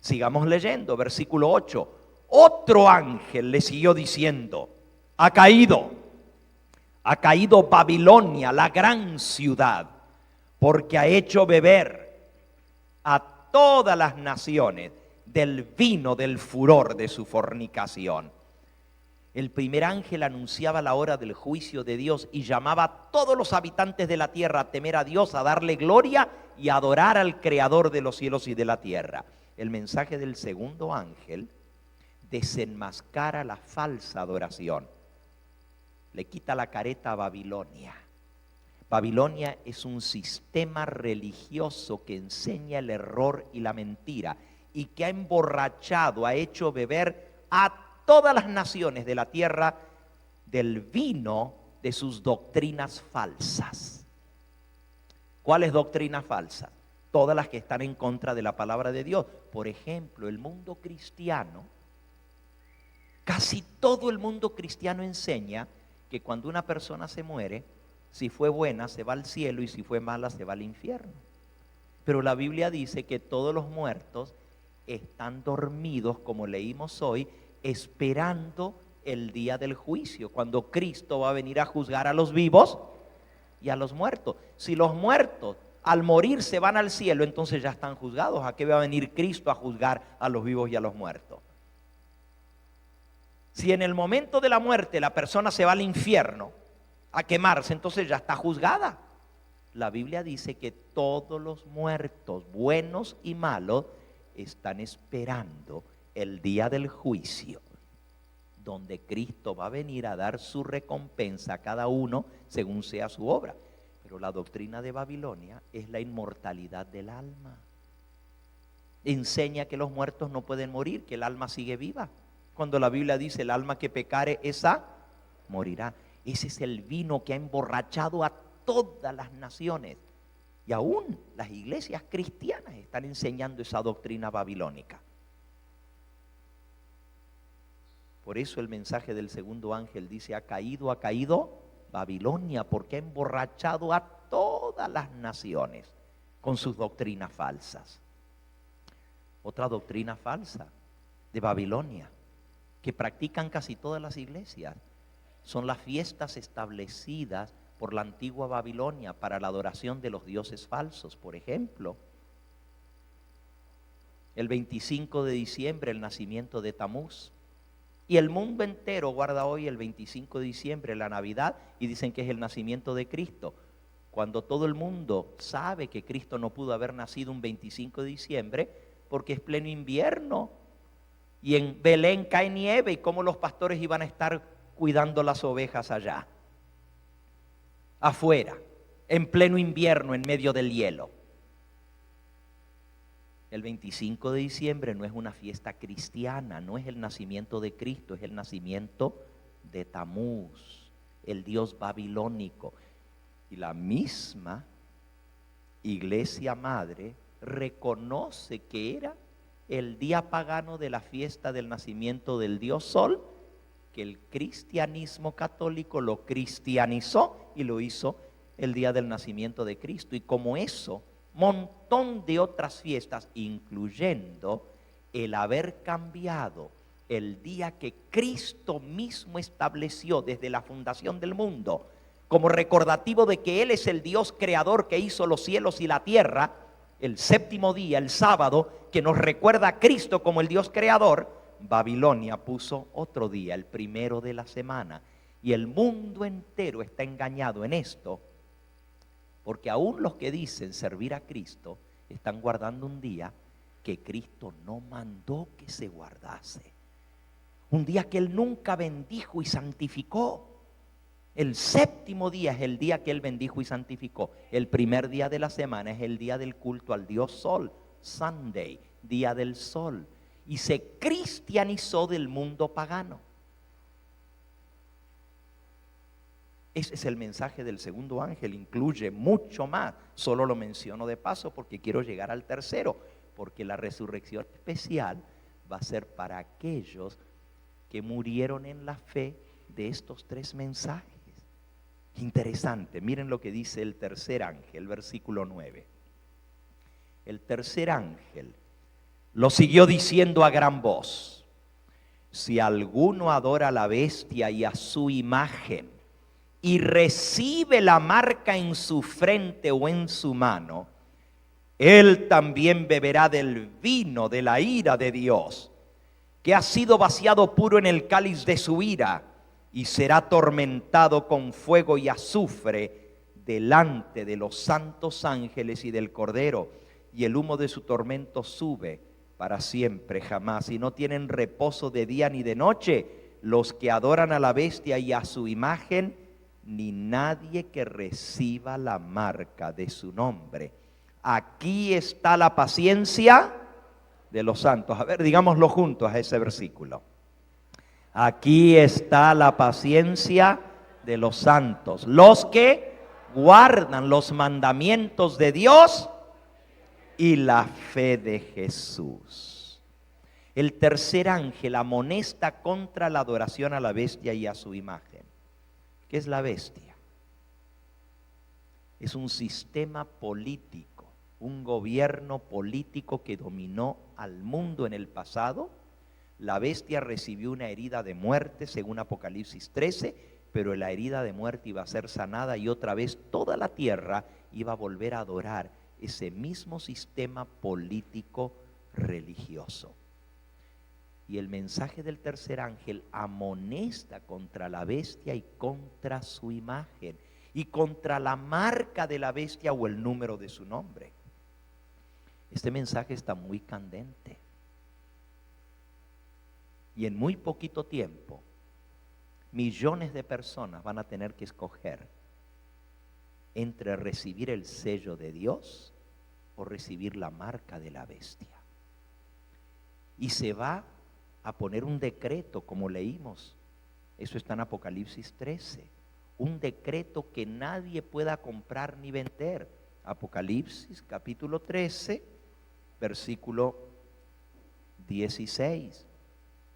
Sigamos leyendo, versículo 8. Otro ángel le siguió diciendo: ha caído Babilonia, la gran ciudad, porque ha hecho beber a todas las naciones del vino del furor de su fornicación. El primer ángel anunciaba la hora del juicio de Dios y llamaba a todos los habitantes de la tierra a temer a Dios, a darle gloria y a adorar al Creador de los cielos y de la tierra. El mensaje del segundo ángel desenmascara la falsa adoración. Le quita la careta a Babilonia. Babilonia es un sistema religioso que enseña el error y la mentira y que ha emborrachado, ha hecho beber a todas las naciones de la tierra del vino de sus doctrinas falsas. ¿Cuáles doctrinas falsas? Todas las que están en contra de la palabra de Dios. Por ejemplo, el mundo cristiano, casi todo el mundo cristiano enseña que cuando una persona se muere, si fue buena se va al cielo y si fue mala se va al infierno. Pero la Biblia dice que todos los muertos están dormidos, como leímos hoy, esperando el día del juicio, cuando Cristo va a venir a juzgar a los vivos y a los muertos. Si los muertos al morir se van al cielo, entonces ya están juzgados. ¿A qué va a venir Cristo a juzgar a los vivos y a los muertos? Si en el momento de la muerte la persona se va al infierno a quemarse, entonces ya está juzgada. La Biblia dice que todos los muertos, buenos y malos, están esperando el día del juicio, donde Cristo va a venir a dar su recompensa a cada uno según sea su obra. Pero la doctrina de Babilonia es la inmortalidad del alma. Enseña que los muertos no pueden morir, que el alma sigue viva. Cuando la Biblia dice: el alma que pecare, esa morirá. Ese es el vino que ha emborrachado a todas las naciones. Y aún las iglesias cristianas están enseñando esa doctrina babilónica. Por eso el mensaje del segundo ángel dice: ha caído Babilonia, porque ha emborrachado a todas las naciones con sus doctrinas falsas. Otra doctrina falsa de Babilonia que practican casi todas las iglesias son las fiestas establecidas por la antigua Babilonia para la adoración de los dioses falsos. Por ejemplo, el 25 de diciembre el nacimiento de Tamuz, y el mundo entero guarda hoy el 25 de diciembre la Navidad y dicen que es el nacimiento de Cristo, cuando todo el mundo sabe que Cristo no pudo haber nacido un 25 de diciembre porque es pleno invierno y en Belén cae nieve. ¿Y cómo los pastores iban a estar cuidando las ovejas allá? Afuera, en pleno invierno, en medio del hielo. El 25 de diciembre no es una fiesta cristiana, no es el nacimiento de Cristo, es el nacimiento de Tamuz, el dios babilónico. Y la misma iglesia madre reconoce que era el día pagano de la fiesta del nacimiento del dios Sol, que el cristianismo católico lo cristianizó y lo hizo el día del nacimiento de Cristo. Y como eso, montón de otras fiestas, incluyendo el haber cambiado el día que Cristo mismo estableció desde la fundación del mundo como recordativo de que Él es el Dios creador que hizo los cielos y la tierra, el séptimo día, el sábado, que nos recuerda a Cristo como el Dios creador, Babilonia puso otro día, el primero de la semana. Y el mundo entero está engañado en esto, porque aún los que dicen servir a Cristo están guardando un día que Cristo no mandó que se guardase. Un día que Él nunca bendijo y santificó. El séptimo día es el día que Él bendijo y santificó. El primer día de la semana es el día del culto al Dios Sol, Sunday, día del sol. Y se cristianizó del mundo pagano. Ese es el mensaje del segundo ángel, incluye mucho más. Solo lo menciono de paso porque quiero llegar al tercero, porque la resurrección especial va a ser para aquellos que murieron en la fe de estos tres mensajes. Interesante, miren lo que dice el tercer ángel, versículo 9. El tercer ángel lo siguió diciendo a gran voz: si alguno adora a la bestia y a su imagen y recibe la marca en su frente o en su mano, él también beberá del vino de la ira de Dios, que ha sido vaciado puro en el cáliz de su ira, y será atormentado con fuego y azufre delante de los santos ángeles y del Cordero, y el humo de su tormento sube para siempre jamás. Y no tienen reposo de día ni de noche los que adoran a la bestia y a su imagen, ni nadie que reciba la marca de su nombre. Aquí está la paciencia de los santos. A ver, digámoslo juntos a ese versículo. Aquí está la paciencia de los santos, los que guardan los mandamientos de Dios y la fe de Jesús. El tercer ángel amonesta contra la adoración a la bestia y a su imagen. ¿Qué es la bestia? Es un sistema político, un gobierno político que dominó al mundo en el pasado. La bestia recibió una herida de muerte según Apocalipsis 13, pero la herida de muerte iba a ser sanada y otra vez toda la tierra iba a volver a adorar ese mismo sistema político religioso. Y el mensaje del tercer ángel amonesta contra la bestia y contra su imagen y contra la marca de la bestia o el número de su nombre. Este mensaje está muy candente. Y en muy poquito tiempo, millones de personas van a tener que escoger entre recibir el sello de Dios o recibir la marca de la bestia. Y se va a poner un decreto, como leímos, eso está en Apocalipsis 13, un decreto que nadie pueda comprar ni vender. Apocalipsis capítulo 13, versículo 16.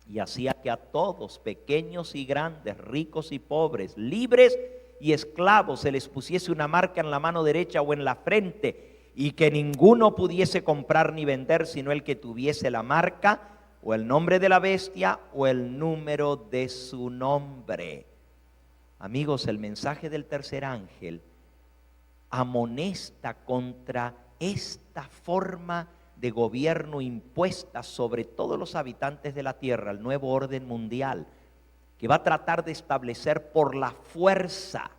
Y hacía que a todos, pequeños y grandes, ricos y pobres, libres y esclavos, se les pusiese una marca en la mano derecha o en la frente, y que ninguno pudiese comprar ni vender sino el que tuviese la marca o el nombre de la bestia o el número de su nombre. Amigos, el mensaje del tercer ángel amonesta contra esta forma de gobierno impuesta sobre todos los habitantes de la tierra, el nuevo orden mundial, que va a tratar de establecer por la fuerza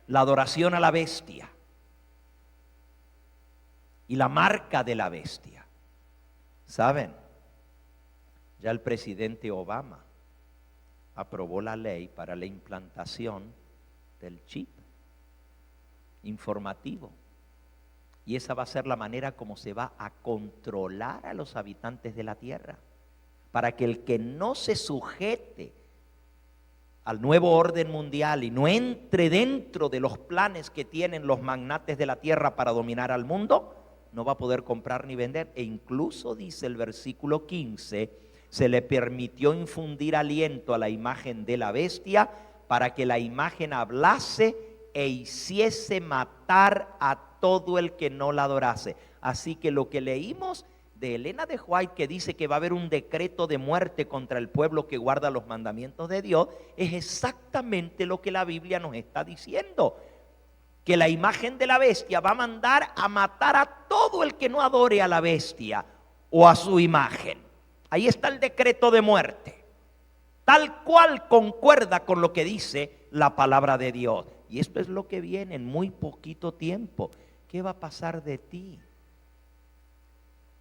la adoración a la bestia y la marca de la bestia. ¿Saben? Ya el presidente Obama aprobó la ley para la implantación del chip informativo. Y esa va a ser la manera como se va a controlar a los habitantes de la tierra, para que el que no se sujete al nuevo orden mundial y no entre dentro de los planes que tienen los magnates de la tierra para dominar al mundo, no va a poder comprar ni vender. E incluso dice el versículo 15, se le permitió infundir aliento a la imagen de la bestia para que la imagen hablase e hiciese matar a todo el que no la adorase. Así que lo que leímos de Elena de White, que dice que va a haber un decreto de muerte contra el pueblo que guarda los mandamientos de Dios, es exactamente lo que la Biblia nos está diciendo. Que la imagen de la bestia va a mandar a matar a todo el que no adore a la bestia o a su imagen. Ahí está el decreto de muerte, tal cual concuerda con lo que dice la palabra de Dios. Y esto es lo que viene en muy poquito tiempo. ¿Qué va a pasar de ti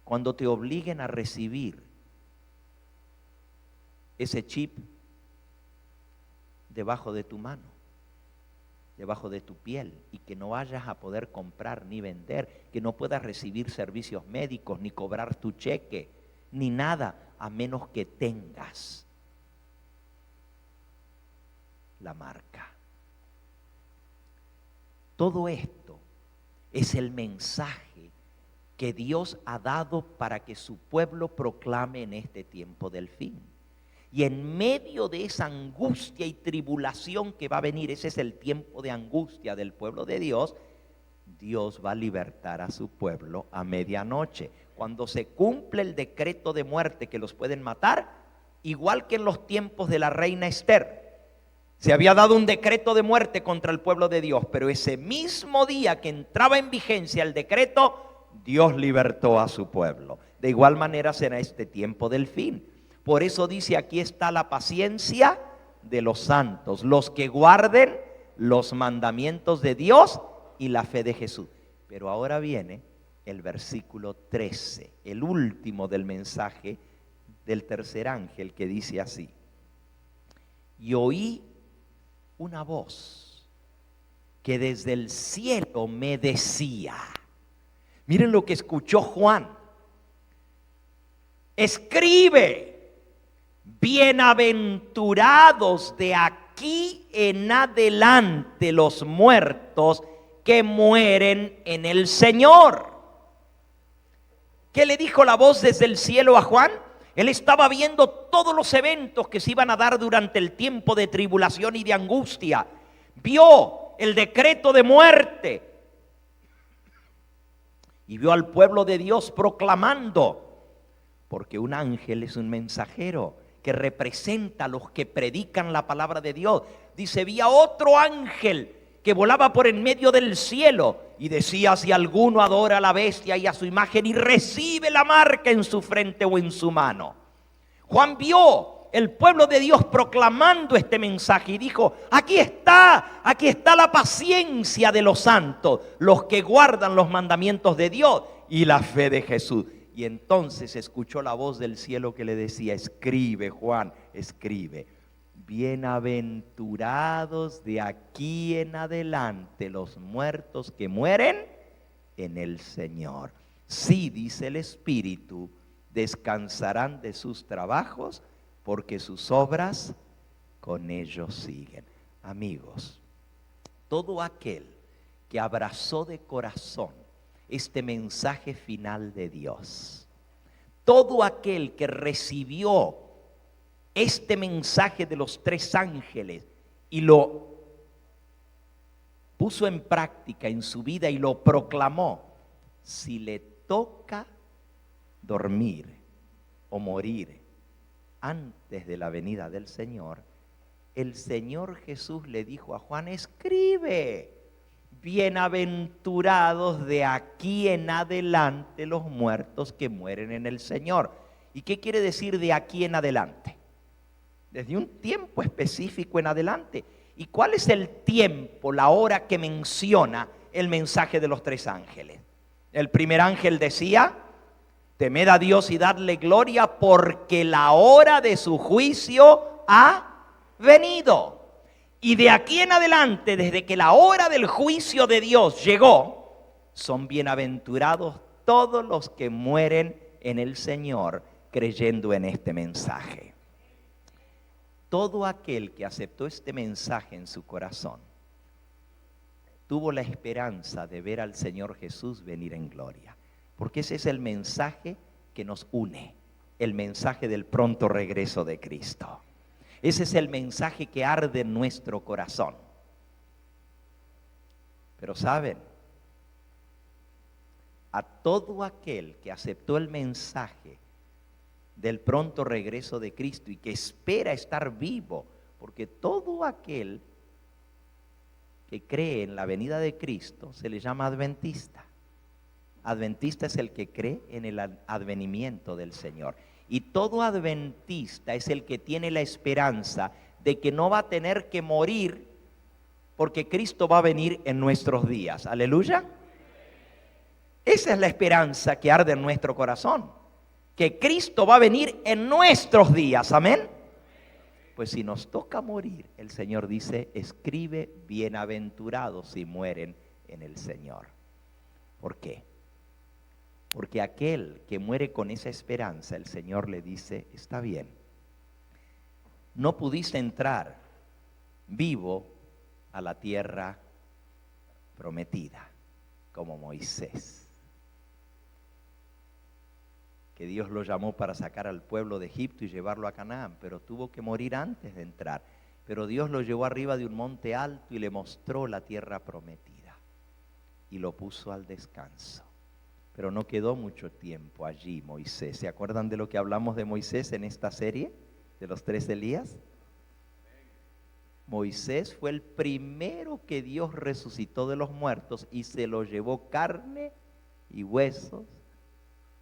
cuando te obliguen a recibir ese chip debajo de tu mano, debajo de tu piel, y que no vayas a poder comprar ni vender, que no puedas recibir servicios médicos, ni cobrar tu cheque, ni nada, a menos que tengas la marca? Todo esto es el mensaje que Dios ha dado para que su pueblo proclame en este tiempo del fin. Y en medio de esa angustia y tribulación que va a venir, ese es el tiempo de angustia del pueblo de Dios, Dios va a libertar a su pueblo a medianoche. Cuando se cumple el decreto de muerte que los pueden matar, igual que en los tiempos de la reina Esther, se había dado un decreto de muerte contra el pueblo de Dios, pero ese mismo día que entraba en vigencia el decreto, Dios libertó a su pueblo. De igual manera será este tiempo del fin. Por eso dice, aquí está la paciencia de los santos, los que guarden los mandamientos de Dios y la fe de Jesús. Pero ahora viene el versículo 13, el último del mensaje del tercer ángel, que dice así: y oí una voz que desde el cielo me decía. Miren lo que escuchó Juan: escribe, bienaventurados de aquí en adelante los muertos que mueren en el Señor. ¿Qué le dijo la voz desde el cielo a Juan? Él estaba viendo todos los eventos que se iban a dar durante el tiempo de tribulación y de angustia. Vio el decreto de muerte y vio al pueblo de Dios proclamando, porque un ángel es un mensajero que representa a los que predican la palabra de Dios. Dice, vi a otro ángel que volaba por en medio del cielo y decía, si alguno adora a la bestia y a su imagen y recibe la marca en su frente o en su mano. Juan vio el pueblo de Dios proclamando este mensaje y dijo, aquí está la paciencia de los santos, los que guardan los mandamientos de Dios y la fe de Jesús. Y entonces escuchó la voz del cielo que le decía, escribe, Juan, escribe, bienaventurados de aquí en adelante los muertos que mueren en el Señor. Sí, dice el Espíritu, descansarán de sus trabajos, porque sus obras con ellos siguen. Amigos, todo aquel que abrazó de corazón este mensaje final de Dios, todo aquel que recibió este mensaje de los tres ángeles y lo puso en práctica en su vida y lo proclamó, si le toca dormir o morir antes de la venida del Señor, el Señor Jesús le dijo a Juan, escribe, bienaventurados de aquí en adelante los muertos que mueren en el Señor. ¿Y qué quiere decir de aquí en adelante? Desde un tiempo específico en adelante. ¿Y cuál es el tiempo, la hora que menciona el mensaje de los tres ángeles? El primer ángel decía, temed a Dios y dadle gloria porque la hora de su juicio ha venido. Y de aquí en adelante, desde que la hora del juicio de Dios llegó, son bienaventurados todos los que mueren en el Señor creyendo en este mensaje. Todo aquel que aceptó este mensaje en su corazón tuvo la esperanza de ver al Señor Jesús venir en gloria. Porque ese es el mensaje que nos une, el mensaje del pronto regreso de Cristo. Ese es el mensaje que arde en nuestro corazón. Pero ¿saben? a todo aquel que aceptó el mensaje del pronto regreso de Cristo y que espera estar vivo, porque todo aquel que cree en la venida de Cristo se le llama adventista. Adventista es el que cree en el advenimiento del Señor. Y todo adventista es el que tiene la esperanza de que no va a tener que morir porque Cristo va a venir en nuestros días. Aleluya. Esa es la esperanza que arde en nuestro corazón, que Cristo va a venir en nuestros días. Amén. Pues si nos toca morir, el Señor dice, escribe, bienaventurados si mueren en el Señor. ¿Por qué? Porque aquel que muere con esa esperanza, el Señor le dice, está bien, no pudiste entrar vivo a la tierra prometida, como Moisés, que Dios lo llamó para sacar al pueblo de Egipto y llevarlo a Canaán, pero tuvo que morir antes de entrar. Pero Dios lo llevó arriba de un monte alto y le mostró la tierra prometida y lo puso al descanso. Pero no quedó mucho tiempo allí Moisés. ¿Se acuerdan de lo que hablamos de Moisés en esta serie de los 3 Elías? Moisés fue el primero que Dios resucitó de los muertos y se lo llevó carne y huesos,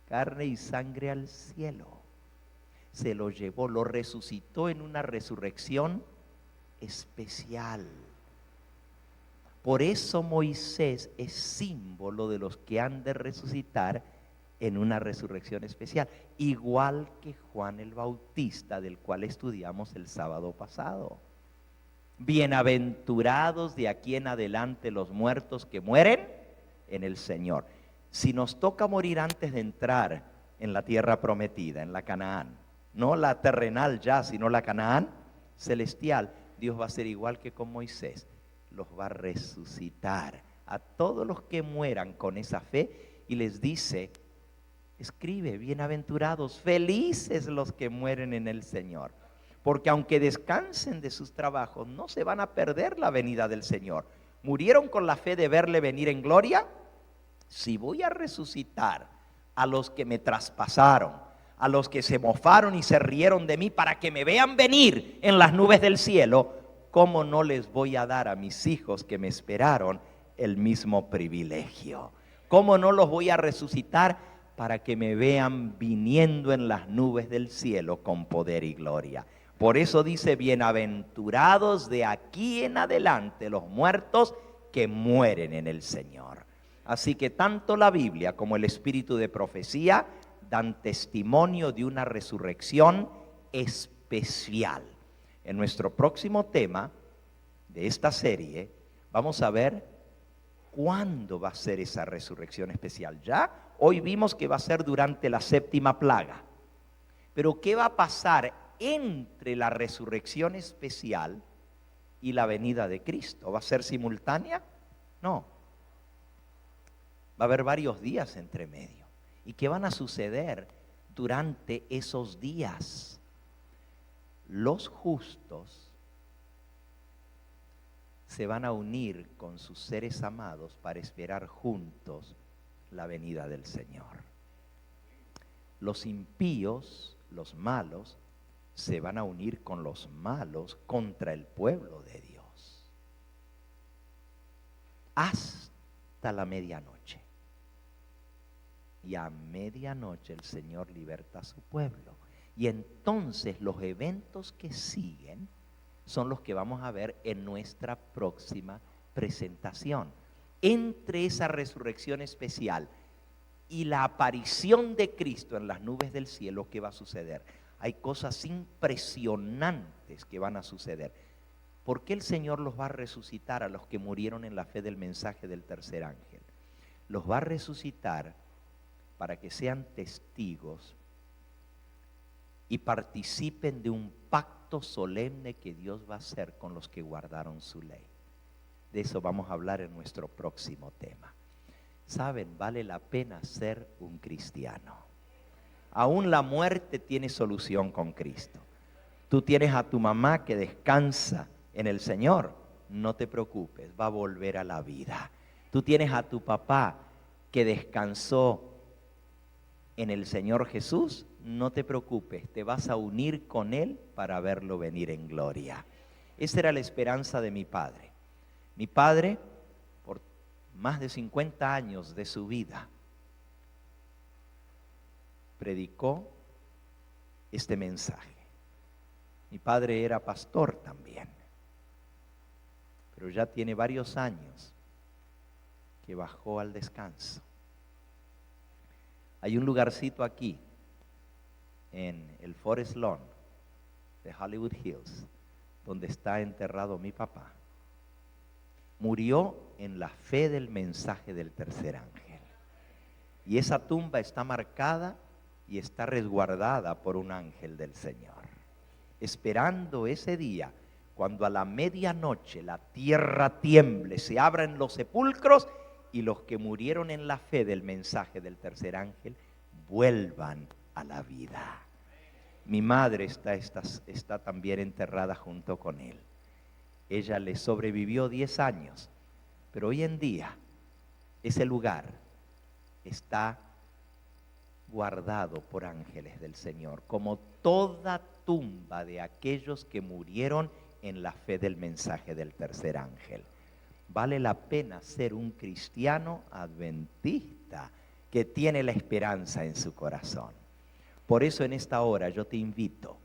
carne y sangre al cielo. Se lo llevó, lo resucitó en una resurrección especial. Por eso Moisés es símbolo de los que han de resucitar en una resurrección especial, igual que Juan el Bautista, del cual estudiamos el sábado pasado. Bienaventurados de aquí en adelante los muertos que mueren en el Señor. Si nos toca morir antes de entrar en la tierra prometida, en la Canaán, no la terrenal ya, sino la Canaán celestial, Dios va a ser igual que con Moisés. Los va a resucitar a todos los que mueran con esa fe y les dice, escribe, bienaventurados, felices los que mueren en el Señor, porque aunque descansen de sus trabajos, no se van a perder la venida del Señor. ¿Murieron con la fe de verle venir en gloria? Si voy a resucitar a los que me traspasaron, a los que se mofaron y se rieron de mí para que me vean venir en las nubes del cielo, ¿cómo no les voy a dar a mis hijos que me esperaron el mismo privilegio? ¿Cómo no los voy a resucitar para que me vean viniendo en las nubes del cielo con poder y gloria? Por eso dice, bienaventurados de aquí en adelante los muertos que mueren en el Señor. Así que tanto la Biblia como el espíritu de profecía dan testimonio de una resurrección especial. En nuestro próximo tema de esta serie vamos a ver cuándo va a ser esa resurrección especial. Ya hoy vimos que va a ser durante la 7ª plaga. Pero ¿qué va a pasar entre la resurrección especial y la venida de Cristo? ¿Va a ser simultánea? No. Va a haber varios días entre medio. ¿Y qué van a suceder durante esos días? Los justos se van a unir con sus seres amados para esperar juntos la venida del Señor. Los impíos, los malos, se van a unir con los malos contra el pueblo de Dios. Hasta la medianoche. Y a medianoche el Señor liberta a su pueblo. Y entonces los eventos que siguen son los que vamos a ver en nuestra próxima presentación. Entre esa resurrección especial y la aparición de Cristo en las nubes del cielo, ¿qué va a suceder? Hay cosas impresionantes que van a suceder. ¿Por qué el Señor los va a resucitar a los que murieron en la fe del mensaje del tercer ángel? Los va a resucitar para que sean testigos y participen de un pacto solemne que Dios va a hacer con los que guardaron su ley. De eso vamos a hablar en nuestro próximo tema. Saben, vale la pena ser un cristiano. Aún la muerte tiene solución con Cristo. Tú tienes a tu mamá que descansa en el Señor, no te preocupes, va a volver a la vida. Tú tienes a tu papá que descansó en el Señor Jesús, no te preocupes, te vas a unir con Él para verlo venir en gloria. Esa era la esperanza de mi padre. Mi padre, por más de 50 años de su vida, predicó este mensaje. Mi padre era pastor también, pero ya tiene varios años que bajó al descanso. Hay un lugarcito aquí, en el Forest Lawn de Hollywood Hills, donde está enterrado mi papá. Murió en la fe del mensaje del tercer ángel. Y esa tumba está marcada y está resguardada por un ángel del Señor, esperando ese día, cuando a la medianoche la tierra tiemble, se abran los sepulcros y los que murieron en la fe del mensaje del tercer ángel vuelvan a la vida. Mi madre está también enterrada junto con él. Ella le sobrevivió 10 años, pero hoy en día ese lugar está guardado por ángeles del Señor, como toda tumba de aquellos que murieron en la fe del mensaje del tercer ángel. Vale la pena ser un cristiano adventista que tiene la esperanza en su corazón. Por eso en esta hora yo te invito,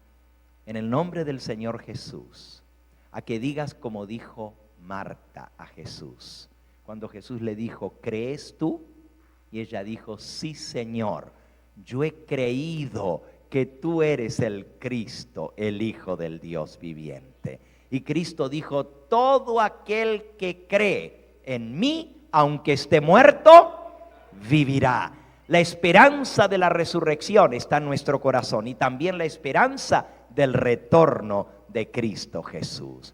en el nombre del Señor Jesús, a que digas como dijo Marta a Jesús. Cuando Jesús le dijo, ¿crees tú? Y ella dijo, sí, Señor, yo he creído que tú eres el Cristo, el Hijo del Dios viviente. Y Cristo dijo, todo aquel que cree en mí, aunque esté muerto, vivirá. La esperanza de la resurrección está en nuestro corazón y también la esperanza del retorno de Cristo Jesús.